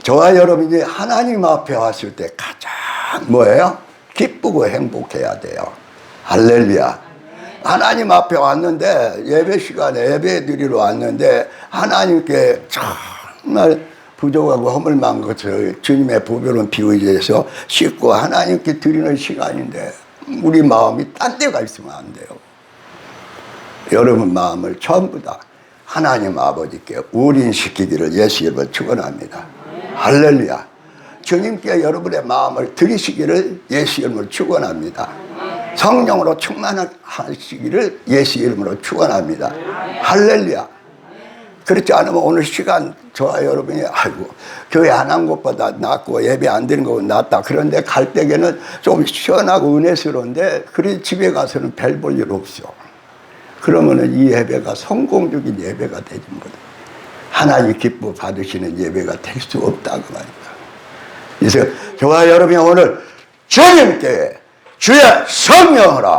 저와 여러분이 하나님 앞에 왔을 때 가장 뭐예요? 기쁘고 행복해야 돼요. 할렐루야. 하나님 앞에 왔는데, 예배 시간에 예배 드리러 왔는데 하나님께 정말 부족하고 허물만 것을 주님의 보배로운 피 의지해서 씻고 하나님께 드리는 시간인데 우리 마음이 딴 데가 있으면 안 돼요. 여러분 마음을 전부 다 하나님 아버지께 우린시키기를 예수 이름으로 축원합니다. 할렐루야. 주님께 여러분의 마음을 드리시기를 예수 이름으로 축원합니다. 성령으로 충만하시기를 예수 이름으로 축원합니다. 할렐루야. 그렇지 않으면 오늘 시간 저와 여러분이 아이고 교회 안 한 것보다 낫고 예배 안 드리는 것보다 낫다. 그런데 갈 때에는 좀 시원하고 은혜스러운데 그래 집에 가서는 별 볼 일 없어. 그러면은 이 예배가 성공적인 예배가 되지 못해. 하나님 기뻐 받으시는 예배가 될 수 없다고 말입니다. 그래서 저와 여러분이 오늘 주님께 주의 성령으로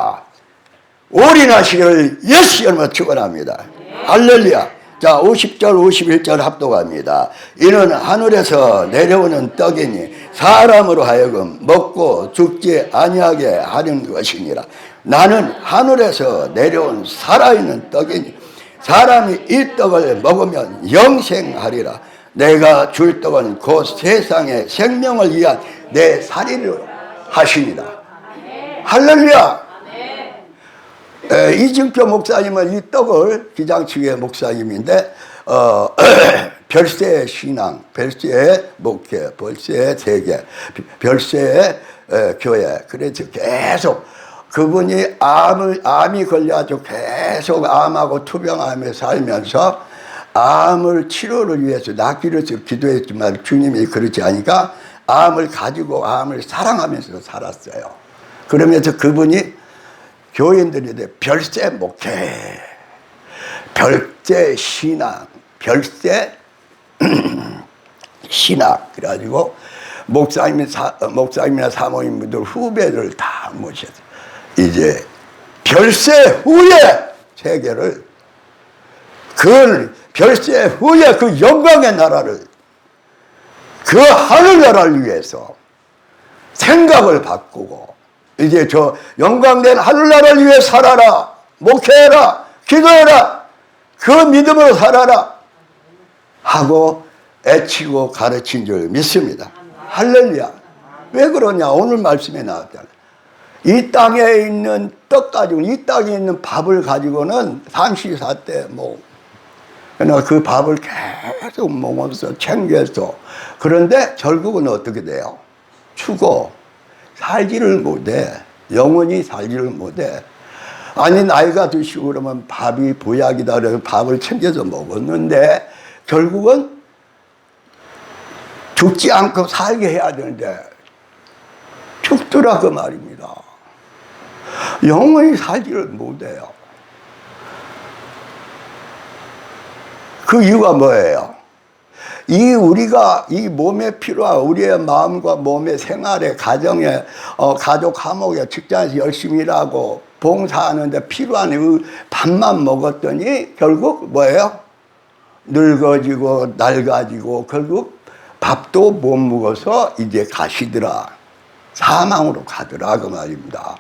올인하시기를 예수 이름으로 축원합니다. 할렐루야. 자, 50절 51절 합독합니다. 이는 하늘에서 내려오는 떡이니 사람으로 하여금 먹고 죽지 아니하게 하는 것이니라. 나는 하늘에서 내려온 살아있는 떡이니 사람이 이 떡을 먹으면 영생하리라. 내가 줄 떡은 곧 세상의 생명을 위한 내 살이라 하시니라. 할렐루야. 이증표 목사님은 이 떡을 기장치유의 목사님인데 별세의 신앙, 별세의 목회, 별세의 세계, 별세의 교회. 그래서 계속 그분이 암이 걸려가지고 계속 암하고 투병하며 살면서 암을 치료를 위해서 낫기를 기도했지만 주님이 그렇지 않으니까 암을 가지고 암을 사랑하면서 살았어요. 그러면서 그분이 교인들이 별세 목회, 별세 신앙, 별세 신학. 그래가지고 목사님이나 사모님들 후배들 다 모셔서 이제 별세 후의 세계를 그 별세 후의 그 영광의 나라를 그 하늘나라를 위해서 생각을 바꾸고 이제 저 영광된 하늘나라를 위해 살아라, 목회해라, 기도해라, 그 믿음으로 살아라 하고 애치고 가르친 줄 믿습니다. 할렐루야. 왜 그러냐? 오늘 말씀에 나왔잖아요. 이 땅에 있는 떡 가지고, 이 땅에 있는 밥을 가지고는 삼시사 때 그러나 그 밥을 계속 먹으면서 챙겨서 그런데 결국은 어떻게 돼요? 죽어. 살지를 못해. 영원히 살지를 못해. 아니 나이가 드시고 그러면 밥이 보약이다 그래서 밥을 챙겨서 먹었는데 결국은 죽지 않고 살게 해야 되는데 죽더라 그 말입니다. 영원히 살지를 못해요. 그 이유가 뭐예요? 우리가 이 몸에 필요한 우리의 마음과 몸의 생활에 가정에 가족 화목에 직장에서 열심히 일하고 봉사하는데 필요한 밥만 먹었더니 결국 뭐예요? 늙어지고 낡아지고 결국 밥도 못 먹어서 이제 가시더라. 사망으로 가더라 그 말입니다.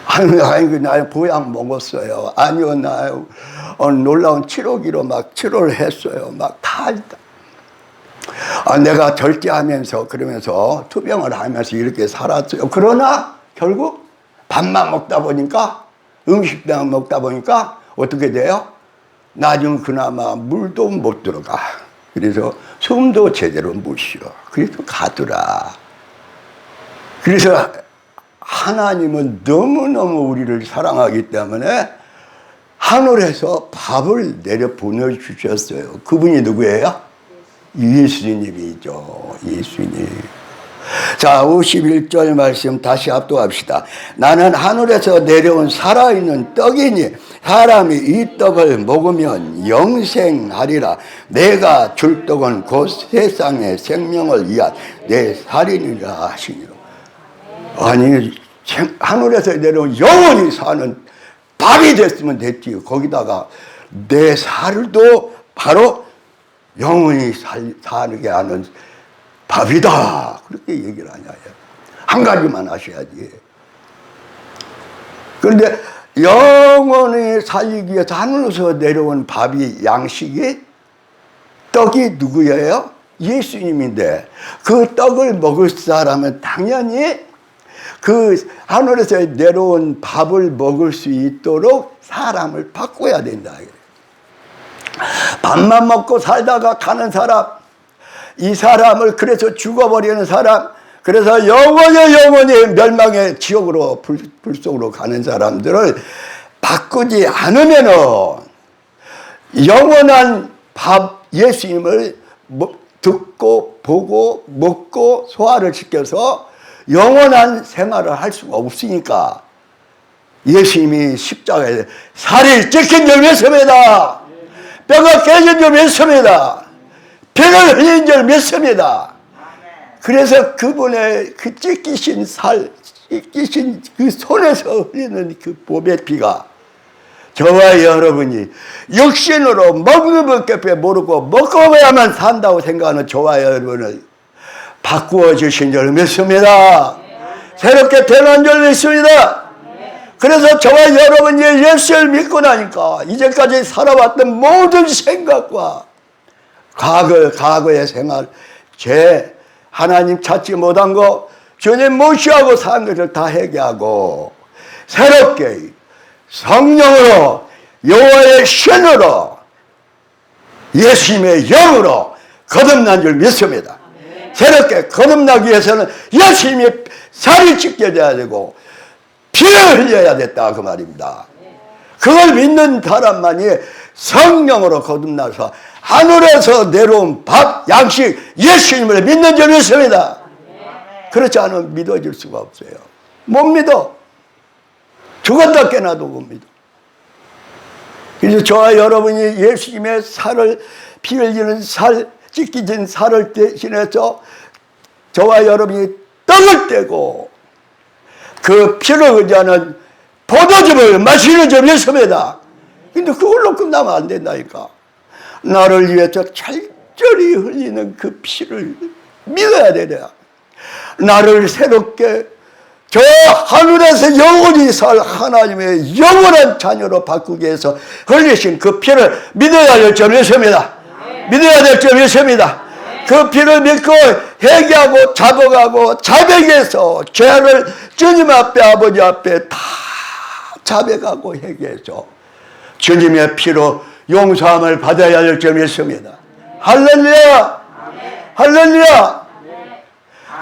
아니, 나 보약 먹었어요. 아니요, 나 놀라운 치료기로 막 치료를 했어요. 막 다. 내가 절제하면서 그러면서 투병을 하면서 이렇게 살았어요. 그러나 결국 밥만 먹다 보니까 음식만 먹다 보니까 어떻게 돼요? 나중 그나마 물도 못 들어가. 그래서 숨도 제대로 못 쉬어. 그래서 가더라. 그래서 하나님은 너무너무 우리를 사랑하기 때문에 하늘에서 밥을 내려 보내주셨어요. 그분이 누구예요? 예수님이죠. 예수님. 자, 51절 말씀 다시 합독합시다. 나는 하늘에서 내려온 살아있는 떡이니 사람이 이 떡을 먹으면 영생하리라. 내가 줄 떡은 곧 세상의 생명을 위한 내 살이니라 하시니라. 아니 하늘에서 내려온 영원히 사는 밥이 됐으면 됐지. 거기다가 내 살도 바로 영원히 살게 하는 밥이다. 그렇게 얘기를 하냐. 한 가지만 하셔야지. 그런데 영원히 살리기 위해서 하늘에서 내려온 밥이, 양식이, 떡이 누구예요? 예수님인데 그 떡을 먹을 사람은 당연히 그 하늘에서 내려온 밥을 먹을 수 있도록 사람을 바꿔야 된다. 밥만 먹고 살다가 가는 사람, 이 사람을 그래서 죽어버리는 사람, 그래서 영원히 멸망의 지옥으로 불속으로 가는 사람들을 바꾸지 않으면은 영원한 밥 예수님을 듣고 보고 먹고 소화를 시켜서 영원한 생활을 할 수가 없으니까 예수님이 십자가에 살이 찢긴 줄 믿습니다. 뼈가 깨진 줄 믿습니다. 피를 흘린 줄 믿습니다. 그래서 그분의 그 찢기신 살, 찢기신 그 손에서 흘리는 그 몸의 피가 저와 여러분이 육신으로 먹는 것밖에 모르고 먹어야만 산다고 생각하는 저와 여러분을 바꾸어 주신 줄 믿습니다. 새롭게 태어난 줄 믿습니다. 그래서 저와 여러분이 예수를 믿고 나니까 이제까지 살아왔던 모든 생각과 과거의 생활, 하나님 찾지 못한 거, 주님 무시하고 산 것을 다 회개하고 새롭게 성령으로 여호와의 신으로 예수님의 영으로 거듭난 줄 믿습니다. 새롭게 거듭나기 위해서는 예수님이 살이 찢게 돼야 되고 피를 흘려야 됐다 그 말입니다. 그걸 믿는 사람만이 성령으로 거듭나서 하늘에서 내려온 밥, 양식, 예수님을 믿는 줄 믿습니다. 그렇지 않으면 믿어질 수가 없어요. 못 믿어. 죽었다 깨나도 못 믿어. 그래서 저와 여러분이 예수님의 살을, 피 흘리는 살, 찢기진 살을 대신해서 저와 여러분이 떡을 떼고 그 피를 의지하는 포도즙을 마시는 줄 믿습니다. 근데 그걸로 끝나면 안 된다니까. 나를 위해서 철저히 흘리는 그 피를 믿어야 되냐. 나를 새롭게 저 하늘에서 영원히 살 하나님의 영원한 자녀로 바꾸기 위해서 흘리신 그 피를 믿어야 될 줄 믿습니다. 믿어야 될 줄 믿습니다. 그 피를 믿고 회개하고 자복하고 자백해서 죄를 주님 앞에 아버지 앞에 다 자백하고 회개해서 주님의 피로 용서함을 받아야 될 줄 믿습니다. 할렐루야! 할렐루야!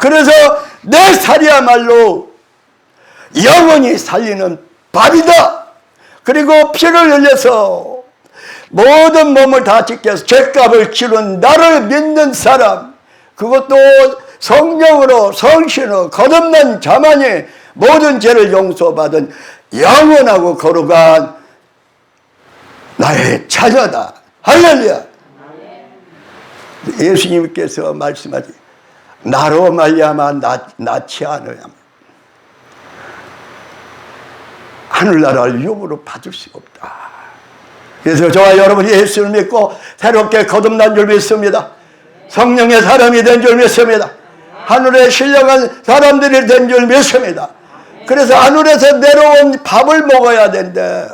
그래서 내 살이야말로 영원히 살리는 밥이다. 그리고 피를 흘려서 모든 몸을 다 찢겨서 죄값을 치른 나를 믿는 사람, 그것도 성령으로 성신으로 거듭난 자만이 모든 죄를 용서받은 영원하고 거룩한 나의 자녀다. 할렐루야. 예수님께서 말씀하지 나로 말미암아 낳지 않으면 하늘나라를 유업으로 받을 수가 없다. 그래서 저와 여러분이 예수를 믿고 새롭게 거듭난 줄 믿습니다. 성령의 사람이 된 줄 믿습니다. 하늘에 신령한 사람들이 된 줄 믿습니다. 그래서 하늘에서 내려온 밥을 먹어야 된대.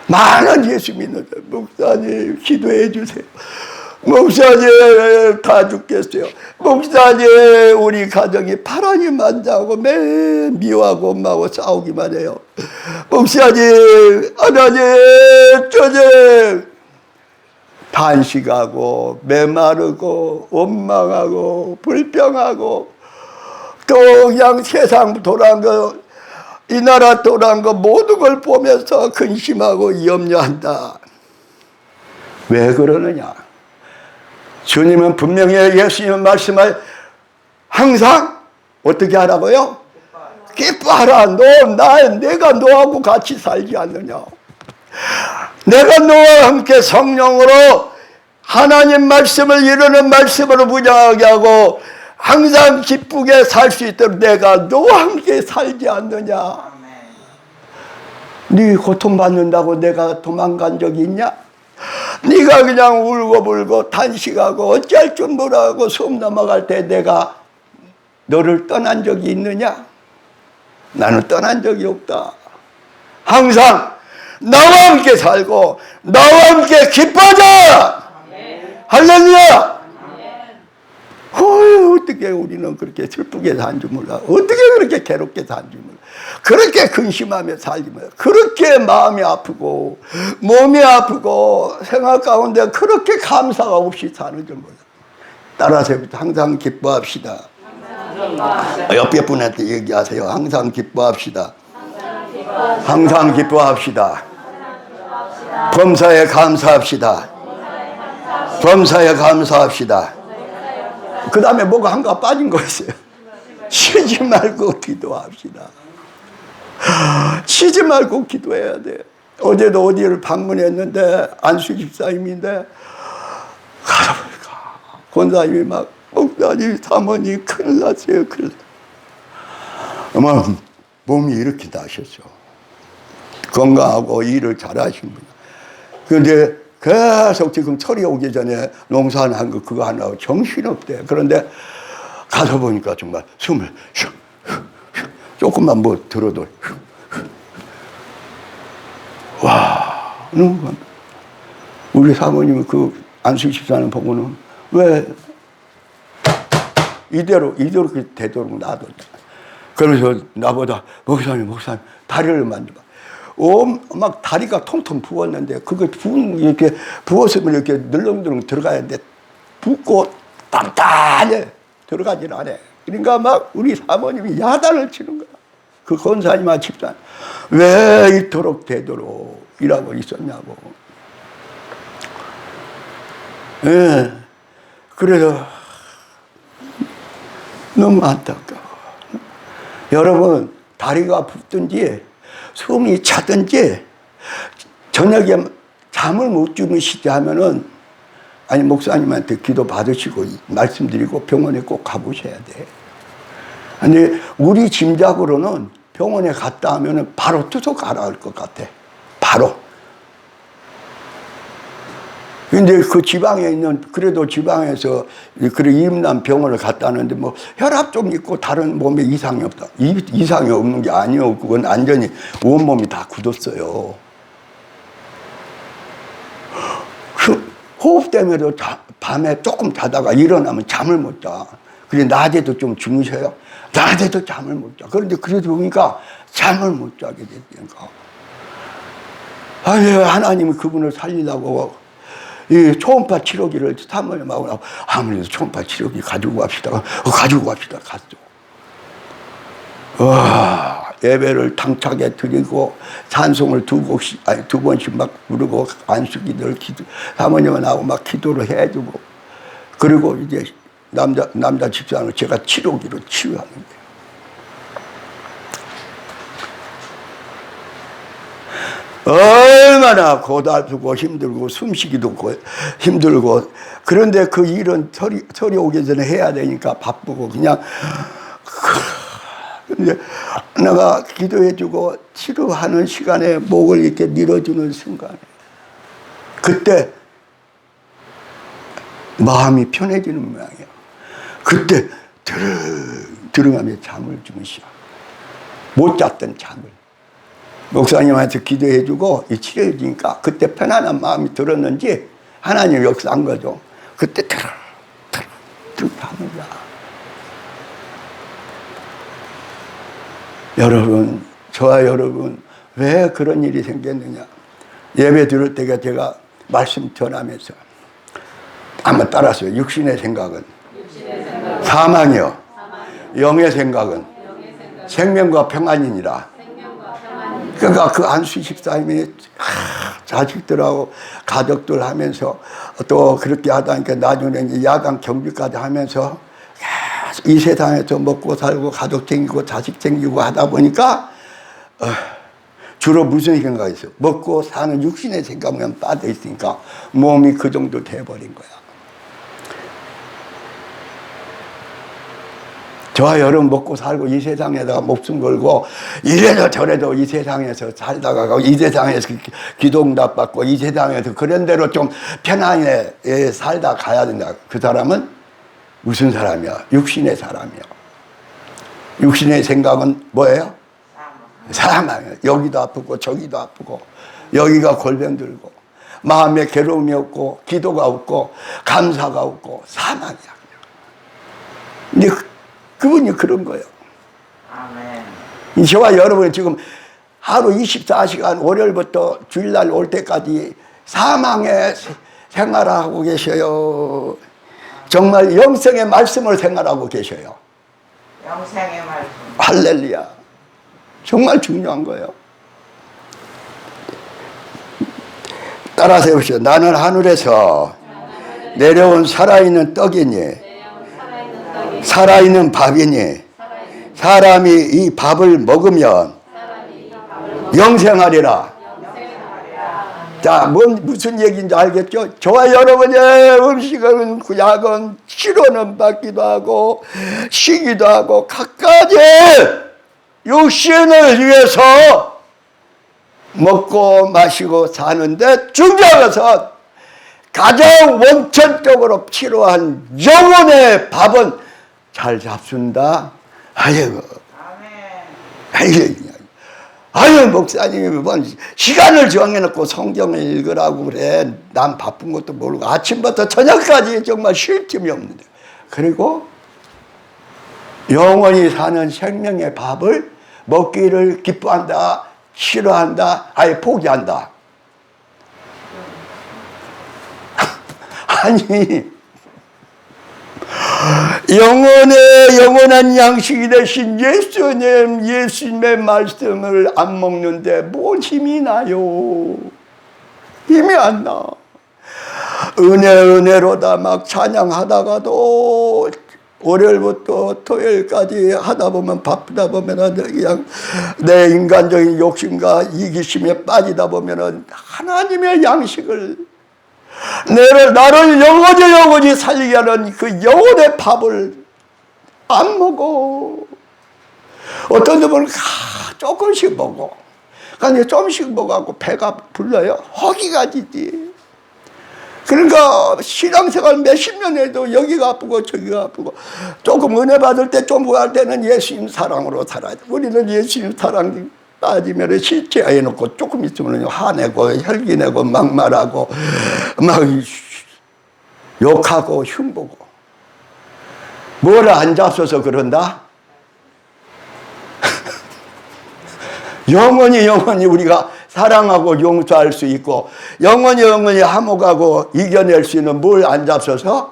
많은 예수 믿는데 목사님 기도해 주세요. 목사님 다 죽겠어요. 목사님 우리 가정이 바람이 만다고 매일 미워하고 엄마하고 싸우기만 해요. 목사님 하나님 주님 단식하고 메마르고 원망하고 불평하고 또 그냥 세상 돌아간 거 이 나라 돌아간 거 모든 걸 보면서 근심하고 염려한다. 왜 그러느냐? 주님은 분명히 예수님은 말씀을 항상 어떻게 하라고요? 기뻐하라. 내가 너하고 같이 살지 않느냐. 내가 너와 함께 성령으로 하나님 말씀을 이루는 말씀으로 무장하게 하고 항상 기쁘게 살 수 있도록 내가 너와 함께 살지 않느냐. 네 고통받는다고 내가 도망간 적이 있냐? 네가 그냥 울고불고 탄식하고 어쩔 줄 모르고 숨 넘어갈 때 내가 너를 떠난 적이 있느냐? 나는 떠난 적이 없다. 항상 나와 함께 살고 나와 함께 기뻐하자. 할렐루야. 어떻게 우리는 그렇게 슬프게 산 줄 몰라. 어떻게 그렇게 괴롭게 산 줄 몰라. 그렇게 근심하며 살지 몰라. 그렇게 마음이 아프고 몸이 아프고 생활 가운데 그렇게 감사가 없이 사는 줄 몰라. 따라서 항상 기뻐합시다. 옆에 분한테 얘기하세요. 항상 기뻐합시다. 항상 기뻐합시다. 범사에 감사합시다. 범사에 감사합시다. 그 다음에 뭐가 한가 빠진 거 있어요. 쉬지 말고 기도합시다. 쉬지 말고 기도해야 돼. 어제도 어디를 방문했는데 안수 집사님인데 가서 보니까 권사님이 막 목사님 사모님 큰일 났어요. 큰일. 아마 몸이 이렇게 나셨어. 건강하고 일을 잘하신 분. 그런데 계속 지금 철이 오기 전에 농사한 거 그거 하나고 정신없대. 그런데 가서 보니까 정말 숨을 조금만 뭐 들어도 와, 너무 감사. 우리 사모님은 그 안수 집사님 보고는 왜 이대로 되도록 놔뒀다. 그래서 나보다 목사님 다리를 만져봐. 막 다리가 통통 부었는데 이렇게 부었으면 이렇게 늘렁늘렁 들어가야 돼. 붓고 단단해 들어가질 않아. 그러니까 막 우리 사모님이 야단을 치는 거야. 그 권사님과 집사님 왜 이토록 되도록 일하고 있었냐고. 예. 그래서 너무 안타까워. 여러분 다리가 붓든지 숨이 차든지 저녁에 잠을 못 주무시지 하면은 아니 목사님한테 기도 받으시고 말씀드리고 병원에 꼭 가보셔야 돼. 근데 우리 짐작으로는 병원에 갔다 하면은 바로 투석 가라 할 것 같아. 바로. 근데 그 지방에 있는, 그래도 지방에서, 그래, 임남 병원을 갔다 왔는데, 뭐, 혈압 좀 있고 다른 몸에 이상이 없다. 이상이 없는 게 아니요. 그건 완전히 온몸이 다 굳었어요. 호흡 때문에도 밤에 조금 자다가 일어나면 잠을 못 자. 그래, 낮에도 좀 주무셔요. 낮에도 잠을 못 자. 그런데 그래도 보니까 잠을 못 자게 됐으니까. 아니, 하나님은 그분을 살리려고 이 초음파 치료기를 사모님하고 나고 아무래도 초음파 치료기 가지고 갑시다. 가지고 갑시다. 갔죠. 와, 예배를 당차게 드리고 찬송을 두 번씩 막 부르고 안수기도를 사모님은 나하고 막 기도를 해주고 그리고 이제 남자 집사는 제가 치료기로 치유하는 거예요. 얼마나 고달프고 힘들고 숨쉬기도 힘들고 그런데 그 일은 설이 오기 전에 해야 되니까 바쁘고 그냥 근데 내가 기도해주고 치료하는 시간에 목을 이렇게 밀어주는 순간에 그때 마음이 편해지는 모양이에요. 그때 들어가며 잠을 주무셔. 못 잤던 잠을. 목사님한테 기도해주고 치료해주니까 그때 편안한 마음이 들었는지 하나님 역사한 거죠. 그때 합니다. 여러분, 저와 여러분 왜 그런 일이 생겼느냐. 예배 들을 때가 제가 말씀 전하면서 한번 따라서요. 육신의 생각은 사망이요, 영의 생각은 생명과 평안이니라. 그러니까 그 안수 집사님이 자식들하고 가족들 하면서 또 그렇게 하다니까 나중에 이제 야간 경비까지 하면서 이 세상에서 먹고 살고 가족 챙기고 자식 챙기고 하다 보니까 주로 무슨 생각이 있어요? 먹고 사는 육신의 생각만 빠져 있으니까 몸이 그 정도 돼버린 거야. 저와 여러분 먹고 살고 이 세상에다가 목숨 걸고 이래도 저래도 이 세상에서 살다가 이 세상에서 기도응답 받고 이 세상에서 그런 대로 좀 편안하게 살다 가야 된다. 그 사람은 무슨 사람이야? 육신의 사람이야. 육신의 생각은 뭐예요? 사망이에요. 여기도 아프고 저기도 아프고 여기가 골병 들고 마음에 괴로움이 없고 기도가 없고 감사가 없고 사망이야. 근데 그분이 그런 거예요. 아멘. 저와 여러분이 지금 하루 24시간 월요일부터 주일날 올 때까지 사망의 생활하고 계셔요. 정말 영생의 말씀을 생활하고 계셔요. 영생의 말씀. 할렐루야. 정말 중요한 거예요. 따라 세우시오. 나는 하늘에서 내려온 살아있는 떡이니 살아있는 밥이니 사람이 이 밥을 먹으면 영생하리라. 자, 무슨 얘기인지 알겠죠? 저와 여러분의 음식은 약은 치료는 받기도 하고 쉬기도 하고 각가지 육신을 위해서 먹고 마시고 사는데 중요한 것은 가장 원천적으로 필요한 영혼의 밥은 잘 잡순다. 아이고, 아유 목사님이 뭐 시간을 정해놓고 성경을 읽으라고 그래. 난 바쁜 것도 모르고 아침부터 저녁까지 정말 쉴 틈이 없는데. 그리고 영원히 사는 생명의 밥을 먹기를 기뻐한다, 싫어한다, 아예 포기한다. 아니 영원한 양식이 되신 예수님의 말씀을 안 먹는데 뭔 힘이 나요? 힘이 안 나. 은혜로다 막 찬양하다가도 월요일부터 토요일까지 하다 보면 바쁘다 보면은 그냥 내 인간적인 욕심과 이기심에 빠지다 보면은 하나님의 양식을 나를 영원히 살리게 하는 그 영혼의 밥을 안 먹어. 어떤 분은 조금씩 먹어. 그러니까 조금씩 먹어갖고 배가 불러요. 허기가 지지. 그러니까 신앙생활 몇십 년 해도 여기가 아프고 저기가 아프고 조금 은혜 받을 때 좀 구할 때는 예수님 사랑으로 살아야 돼. 우리는 예수님 사랑 빠지면 실제해놓고 조금 있으면 화내고 혈기내고 막말하고 막 욕하고 흉보고 뭐를 안 잡숴서 그런다? 영원히 우리가 사랑하고 용서할 수 있고 영원히 화목하고 이겨낼 수 있는 뭘 안 잡숴서?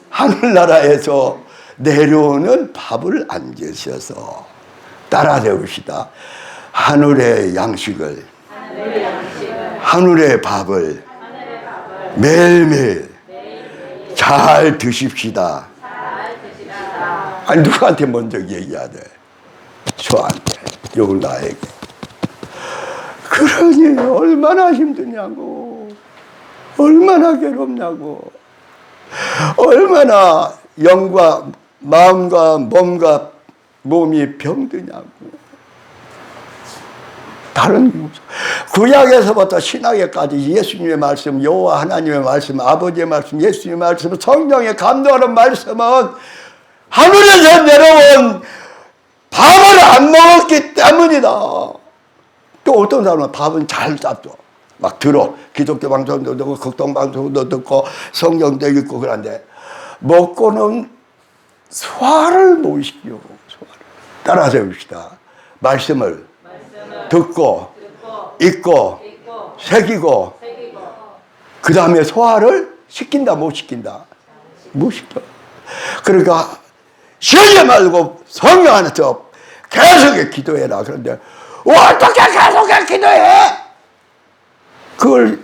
하늘나라에서 내려오는 밥을 안 드셔서 따라 세웁시다. 하늘의 양식을 하늘의 밥을 매일매일 잘 드십시다. 아니 누구한테 먼저 얘기해야 돼? 저한테, 요 나에게. 그러니 얼마나 힘드냐고, 얼마나 괴롭냐고, 얼마나 영과 마음과 몸이 병드냐고. 다른 구약에서부터 신약에까지 예수님의 말씀, 여호와 하나님의 말씀, 아버지의 말씀, 예수님의 말씀, 성령의 감동하는 말씀은 하늘에서 내려온 밥을 안 먹었기 때문이다. 또 어떤 사람은 밥은 잘 잡죠. 막 들어. 기독교 방송도 듣고 극동 방송도 듣고 성경도 읽고 그런데 먹고는 소화를 못 시켜. 따라 세웁시다. 말씀을 듣고 읽고 새기고 그 다음에 소화를 시킨다 못 시킨다? 못 시켜. 그러니까 쉬지 말고 성령 안에서 계속 기도해라. 그런데 어떻게 계속 기도해? 그걸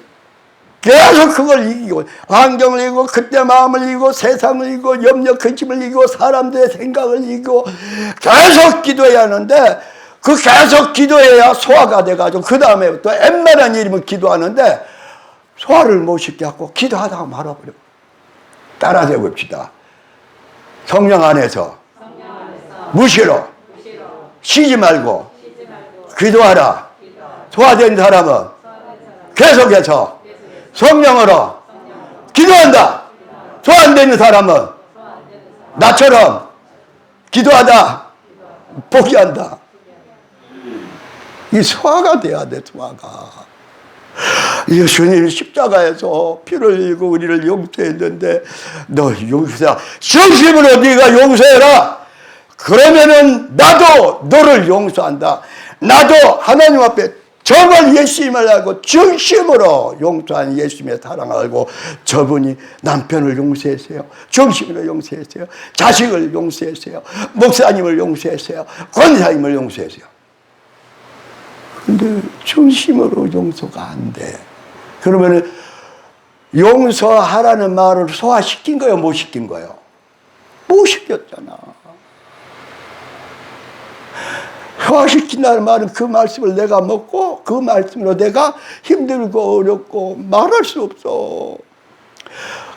이기고 환경을 이기고 그때 마음을 이기고 세상을 이기고 염려 근심을 이기고 사람들의 생각을 이기고 계속 기도해야 하는데 그 계속 기도해야 소화가 돼가지고 그 다음에 또 웬만한 일이면 기도하는데 소화를 못 시켜갖고 기도하다가 말아버려. 따라서 봅시다. 성령 안에서 무시로 쉬지 말고 기도하라. 소화된 사람은 계속해서 성령으로 기도한다. 소화 안 되는 사람은 나처럼 기도하다 포기한다. 이 소화가 돼야 돼. 소화가. 예수님이 십자가에서 피를 흘리고 우리를 용서했는데 너 용서해. 진심으로 네가 용서해라. 그러면은 나도 너를 용서한다. 나도 하나님 앞에 정말 예수님을 알고 진심으로 용서한 예수님의 사랑을 알고 저분이 남편을 용서했어요. 정신으로 용서했어요. 자식을 용서했어요. 목사님을 용서했어요. 권사님을 용서했어요. 근데 진심으로 용서가 안 돼. 그러면 용서하라는 말을 소화시킨 거예요? 못 시킨 거예요? 못 시켰잖아. 소화시킨다는 말은 그 말씀을 내가 먹고 그 말씀으로 내가 힘들고 어렵고 말할 수 없어.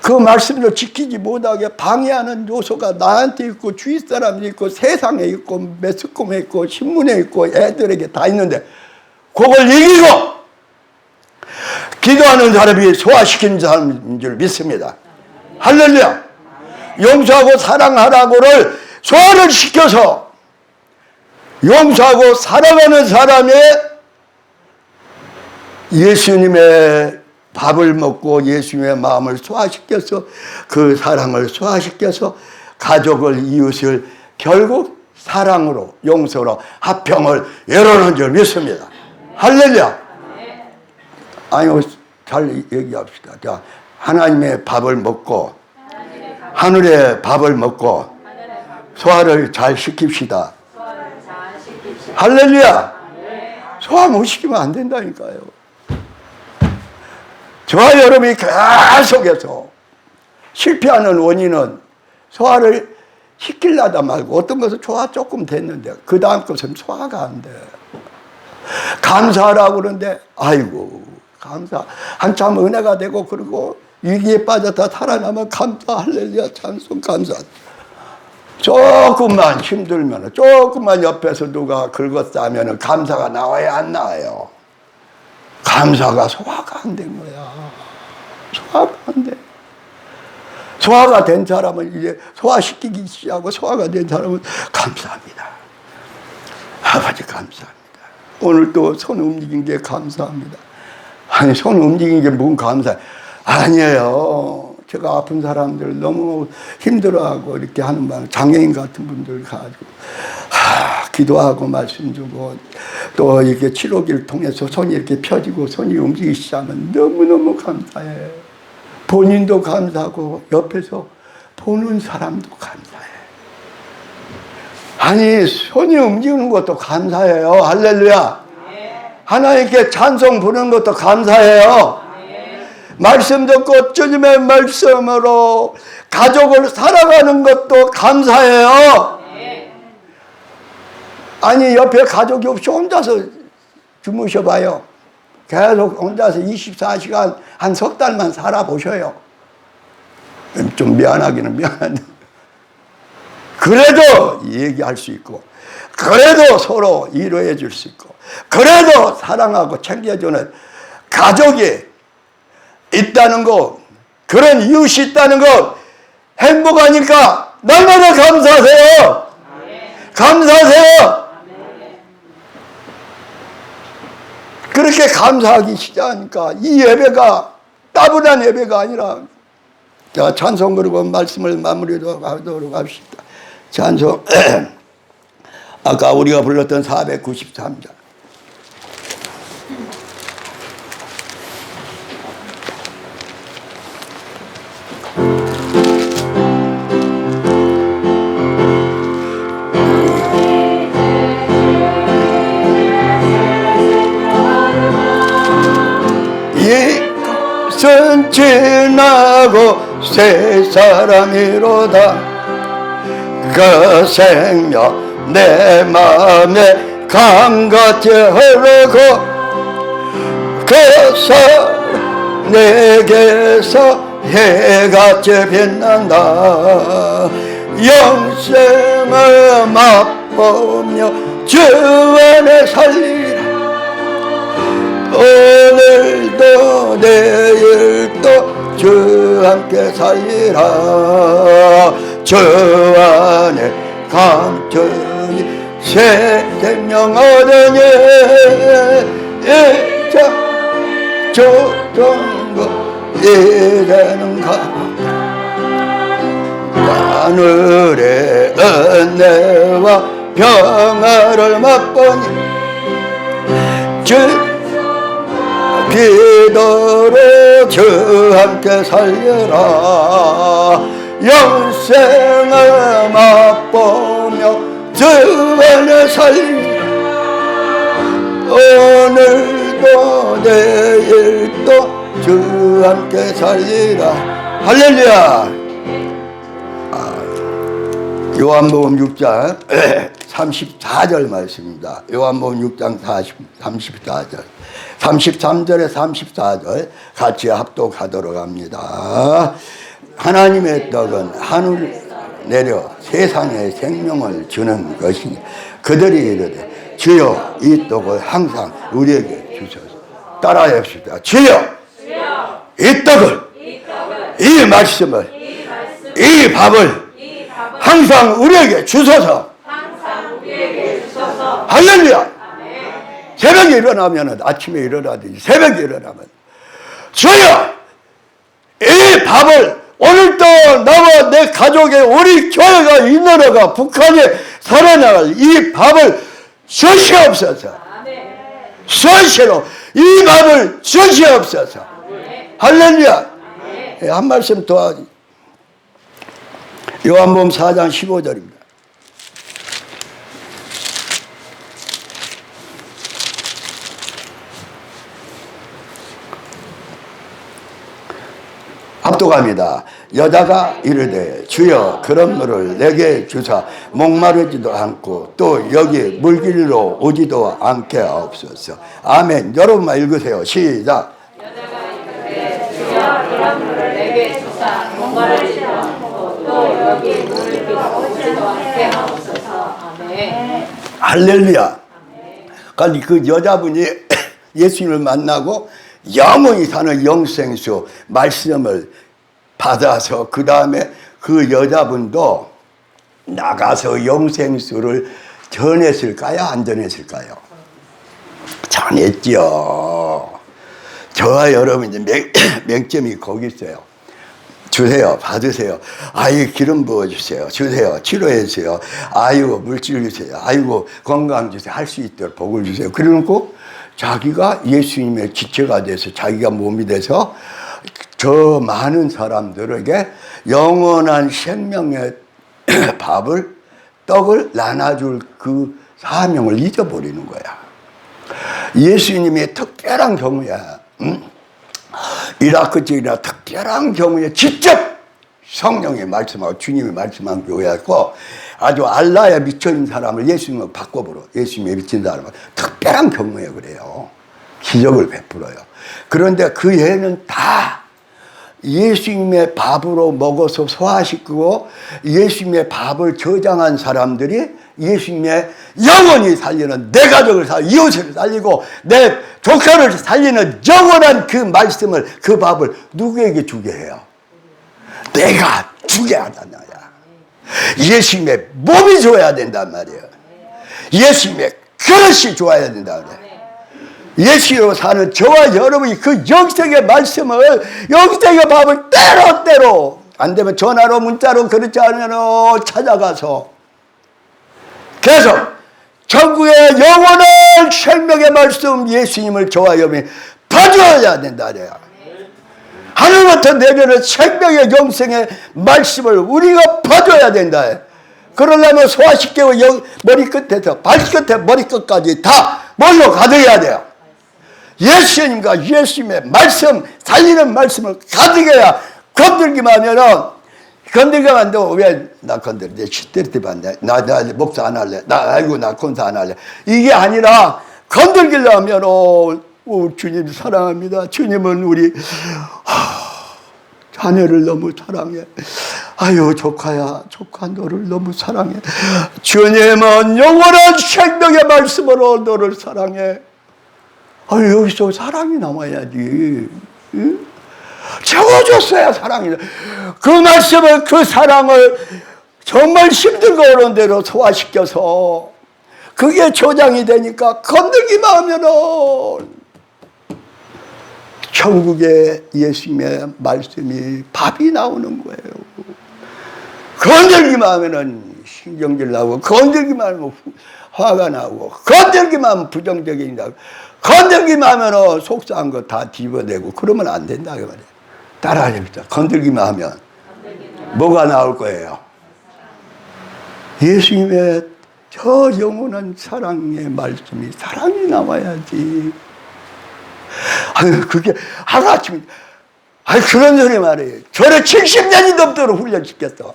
그 말씀을 지키지 못하게 방해하는 요소가 나한테 있고 주위 사람이 있고 세상에 있고 매스컴에 있고 신문에 있고 애들에게 다 있는데 그걸 이기고 기도하는 사람이 소화시키는 사람인 줄 믿습니다. 할렐루야. 용서하고 사랑하라고를 소화를 시켜서 용서하고 사랑하는 사람의 예수님의 밥을 먹고 예수님의 마음을 소화시켜서 그 사랑을 소화시켜서 가족을 이웃을 결국 사랑으로 용서로 화평을 열어놓은 줄 믿습니다. 할렐루야. 아니 잘 얘기합시다. 자, 하나님의 밥을 먹고 하늘의 밥을 먹고 소화를 잘 시킵시다. 할렐루야. 소화 못 시키면 안 된다니까요. 저와 여러분이 계속해서 실패하는 원인은 소화를 시키려다 말고 어떤 것은 소화 조금 됐는데 그 다음 것은 소화가 안 돼. 감사하라고 그러는데 아이고 감사 한참 은혜가 되고 그리고 위기에 빠졌다 살아나면 감사 할렐루야 찬송 감사. 조금만 힘들면 조금만 옆에서 누가 긁었다면 감사가 나와야 안 나와요. 감사가 소화가 안 된 거야. 소화가 안 돼. 소화가 된 사람은 이제 소화시키기 시작하고 소화가 된 사람은 감사합니다. 아버지 감사합니다. 오늘 또 손 움직인 게 감사합니다. 아니 손 움직인 게 뭔 감사해. 아니에요. 제가 아픈 사람들 너무 힘들어하고 이렇게 하는 방 장애인 같은 분들 가지고 기도하고 말씀 주고 또 이렇게 치료기를 통해서 손이 이렇게 펴지고 손이 움직이기 시작하면 너무너무 감사해. 본인도 감사하고 옆에서 보는 사람도 감사해. 아니 손이 움직이는 것도 감사해요. 할렐루야. 하나님께 찬송 부르는 것도 감사해요. 말씀 듣고 주님의 말씀으로 가족을 살아가는 것도 감사해요. 아니 옆에 가족이 없이 혼자서 주무셔봐요. 계속 혼자서 24시간 한 석 달만 살아보셔요. 좀 미안하기는 미안한데 그래도 얘기할 수 있고 그래도 서로 위로해 줄 수 있고 그래도 사랑하고 챙겨주는 가족이 있다는 것, 그런 이웃이 있다는 것, 행복하니까 날마다 감사하세요. 감사하세요. 그렇게 감사하기 시작하니까 이 예배가 따분한 예배가 아니라 자 찬송 그리고 말씀을 마무리하도록 합시다. 찬송 아까 우리가 불렀던 493장 이것은 지나고 새 사람이로다. 그 생명 내 마음에 강같이 흐르고 그 사랑 내게서 해같이 빛난다. 영생을 맛보며 주 안에 살리라. 오늘도 내일도 주 함께 살리라. 주 안에 감천히 새 생명 얻으니 이자 조정거 이제는 하늘의 은혜와 평화를 맛보니 주 기도로 주 함께 살려라. 영생을 맛보며 주 안에 살리라. 오늘도 내일도 주 함께 살리라. 할렐루야. 요한복음 6장 34절 말씀입니다. 요한복음 6장 34절 33절에 34절 같이 합독하도록 합니다. 하나님의 떡은 하늘 내려 세상에 생명을 주는 것이니 그들이 이르되 주여 이 떡을 항상 우리에게 주소서. 따라합시다. 주여 이 떡을 이 말씀을 이 밥을 항상 우리에게 주소서. 할렐루야. 새벽에 일어나면 아침에 일어나든지 새벽에 일어나면 주여 이 밥을 오늘도 나와 내 가족의 우리 교회가 이나라가 북한에 살아나갈 이 밥을 주시옵소서. 수시로 이 밥을 주시옵소서. 할렐루야. 한 말씀 더. 요한복음 4장 15절입니다. 합독합니다. 여자가 이르되 주여 그런 물을 내게 주사 목마르지도 않고 또 여기 물길로 오지도 않게 하옵소서. 아멘. 여러분만 읽으세요. 시작. 여자가 이르되 주여 그런 물을 내게 주사 목마르지도 않고 또 여기 물길로 오지도 않게 하옵소서. 아멘. 할렐루야. 그러니까 그 여자분이 예수님을 만나고 영원히 사는 영생수 말씀을 받아서 그 다음에 그 여자분도 나가서 영생수를 전했을까요? 안 전했을까요? 전했죠. 저와 여러분 이제 맹점이 거기 있어요. 주세요. 받으세요. 아유 기름 부어주세요. 주세요. 치료해 주세요. 아유 물질 주세요. 아이고 건강 주세요. 할 수 있도록 복을 주세요. 그러고 자기가 예수님의 지체가 돼서 자기가 몸이 돼서 저 많은 사람들에게 영원한 생명의 밥을 떡을 나눠줄 그 사명을 잊어버리는 거야. 예수님의 특별한 경우야. 이라크 지역이나 특별한 경우에 직접 성령이 말씀하고 주님이 말씀한 교회였고 아주 알라에 미쳐있는 사람을 예수님을 바꿔버려. 예수님에 미친 사람은 특별한 경우에 그래요. 기적을 베풀어요. 그런데 그 애는 다 예수님의 밥으로 먹어서 소화시키고 예수님의 밥을 저장한 사람들이 예수님의 영원히 살리는 내 가족을 살리고 이웃을 살리고 내 조카를 살리는 영원한 그 말씀을 그 밥을 누구에게 주게 해요? 내가 주게 하잖아요. 예수님의 몸이 좋아야 된단 말이에요. 예수님의 그릇이 좋아야 된다 그래. 예수로 사는 저와 여러분이 그 영생의 말씀을 영생의 밥을 때로 안 되면 전화로 문자로 그렇지 않으면 찾아가서 계속 전국의 영원한 생명의 말씀 예수님을 저와 여러분이 봐줘야 된다 그래요. 하늘부터 내려는 생명의 영생의 말씀을 우리가 봐줘야 된다. 그러려면 소화시키고 머리끝에서 발끝에 머리끝까지 다 뭘로 가득해야 돼요? 예수님과 예수님의 말씀, 살리는 말씀을 가득해야 건들기만 하면은 건들기만 한다고 왜 나 건드려? 내 시들때 봤네. 나 목사 안 할래. 나 권사 안 할래. 이게 아니라 건들기를 하면 주님 사랑합니다. 주님은 우리 자녀를 너무 사랑해. 아유 조카야, 조카 너를 너무 사랑해. 주님은 영원한 생명의 말씀으로 너를 사랑해. 아유 여기서 사랑이 나와야지. 응? 채워줬어야 사랑이. 그 말씀을, 그 사랑을 정말 힘들고 어려운 대로 소화시켜서 그게 조장이 되니까 건들기만 하면은 천국에 예수님의 말씀이 밥이 나오는 거예요. 건들기만 하면은 신경질 나고, 건들기만 하면 화가 나고, 건들기만 하면 부정적인 나고, 건들기만 하면 속상한 거 다 뒤집어내고, 그러면 안 된다 그 말이에요. 따라하십시다. 건들기만 하면 뭐가 나올 거예요? 예수님의 저 영원한 사랑의 말씀이, 사랑이 나와야지. 아유, 그게 하루아침에, 아유, 그런 소리 말이에요. 저를 70년이 넘도록 훈련시켰어.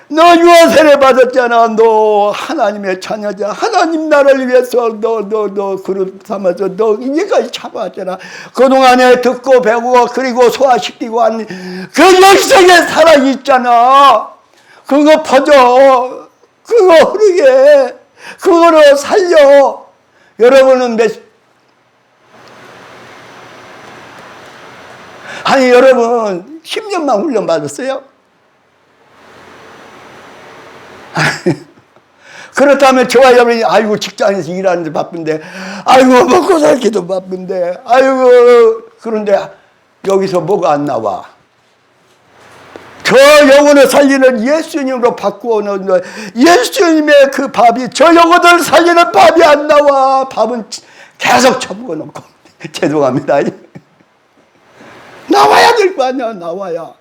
너 유아세례 받았잖아. 너 하나님의 자녀자. 하나님 나라를 위해서 너 그릇 삼아서 너 이제까지 참아왔잖아. 그동안에 듣고 배우고 그리고 소화시키고 한 그 역성의 사랑이 있잖아. 그거 퍼져. 그거 흐르게. 그거를 살려. 여러분은 아니 여러분 10년만 훈련 받았어요? 그렇다면 저와 여러분이 아이고 직장에서 일하는데 바쁜데, 아이고 먹고 살기도 바쁜데, 아이고 그런데 여기서 뭐가 안 나와? 저 영혼을 살리는 예수님으로 바꾸어 놓은 예수님의 그 밥이 저 영혼을 살리는 밥이 안 나와. 밥은 계속 쳐부어 놓고 죄송합니다. 나와야 될 거 아니야. 나와야.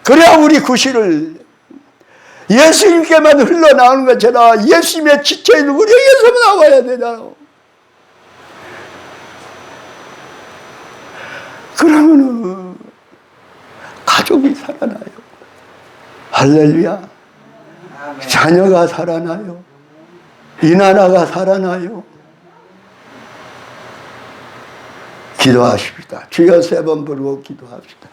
그래야 우리 구실을 예수님께만 흘러나오는 것처럼 예수님의 지체인 우리에게서 나와야 되잖아. 그러면은 가족이 살아나요. 할렐루야. 아멘. 자녀가 살아나요. 이 나라가 살아나요. 기도하십시다. 주여 3번 부르고 기도합시다.